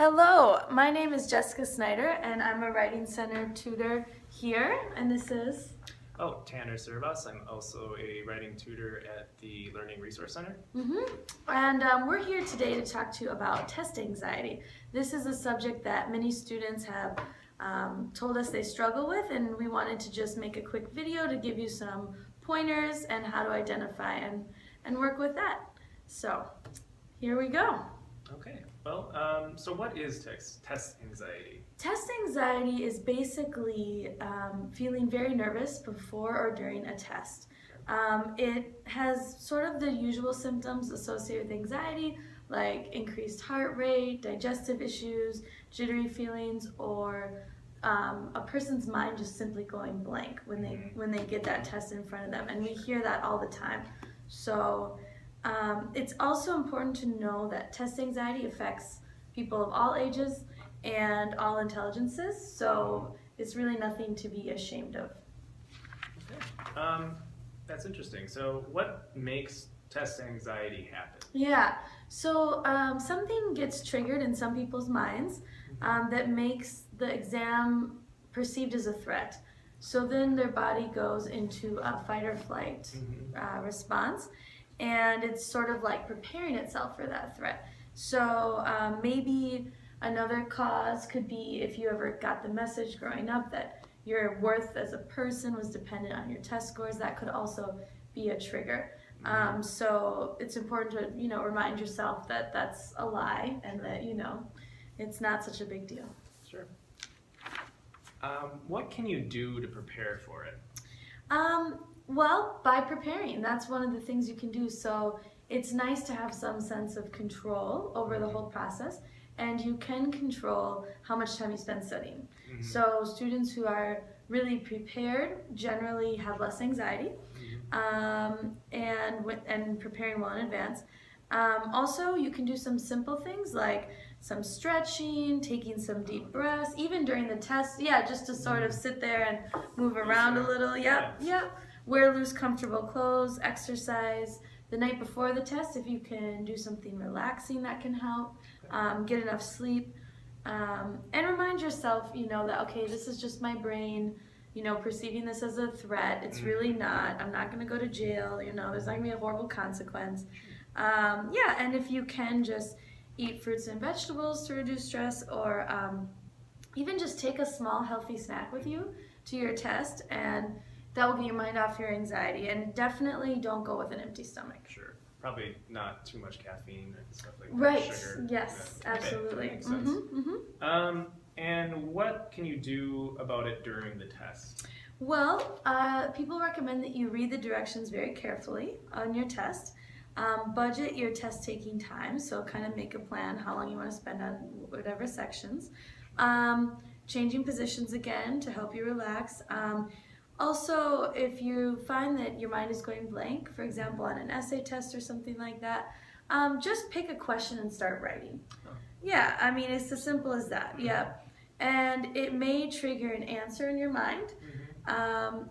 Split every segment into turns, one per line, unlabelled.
Hello, my name is Jessica Snyder and I'm a Writing Center tutor here, and this is...
Oh, Tanner Servas. I'm also a writing tutor at the Learning Resource Center.
And we're here today to talk to you about test anxiety. This is a subject that many students have told us they struggle with, and we wanted to just make a quick video to give you some pointers and how to identify and work with that. So here we go.
Okay, well, so what is test anxiety?
Test anxiety is basically feeling very nervous before or during a test. It has sort of the usual symptoms associated with anxiety, like increased heart rate, digestive issues, jittery feelings, or a person's mind just simply going blank when they get that test in front of them. And we hear that all the time. So it's also important to know that test anxiety affects people of all ages and all intelligences, so it's really nothing to be ashamed of.
Okay, that's interesting. So what makes test anxiety happen?
Yeah, so something gets triggered in some people's minds that makes the exam perceived as a threat. So then their body goes into a fight or flight response, and it's sort of like preparing itself for that threat. So maybe another cause could be if you ever got the message growing up that your worth as a person was dependent on your test scores. That could also be a trigger. So it's important to remind yourself that that's a lie and that it's not such a big deal.
Sure. What can you do to prepare for it?
Well, by preparing, that's one of the things you can do. So it's nice to have some sense of control over the whole process, and you can control how much time you spend studying. So students who are really prepared generally have less anxiety and preparing well in advance. Also, you can do some simple things like some stretching, taking some deep breaths, even during the test, just to sort of sit there and move around a little. Yep. Wear loose, comfortable clothes, exercise. The night before the test, if you can do something relaxing, that can help. Get enough sleep. And remind yourself, that, okay, this is just my brain, perceiving this as a threat. It's really not. I'm not going to go to jail. There's not going to be a horrible consequence. And if you can just eat fruits and vegetables to reduce stress, or even just take a small healthy snack with you to your test, and that will get your mind off your anxiety. And definitely don't go with an empty stomach.
Sure. Probably not too much caffeine and stuff like that.
Right.
Sugar.
Yes,
Okay.
absolutely.
That makes sense. And what can you do about it during the test?
Well, people recommend that you read the directions very carefully on your test. Budget your test taking time, so kind of make a plan how long you want to spend on whatever sections. Changing positions again to help you relax. Also, if you find that your mind is going blank, for example on an essay test or something like that, just pick a question and start writing. Yeah, I mean, it's as simple as that. And it may trigger an answer in your mind.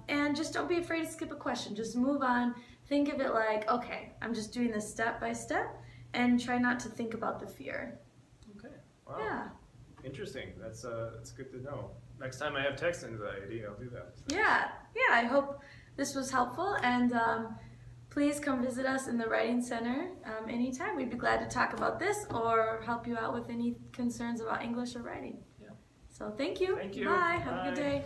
And just don't be afraid to skip a question. Just move on. Think of it like, okay, I'm just doing this step by step, and try not to think about the fear.
Okay. Wow.
Yeah.
Interesting. That's good to know. Next time I have test anxiety, I'll do that.
Yeah. I hope this was helpful, and please come visit us in the Writing Center anytime. We'd be glad to talk about this or help you out with any concerns about English or writing. So thank you.
Thank you.
Bye. Have a good day.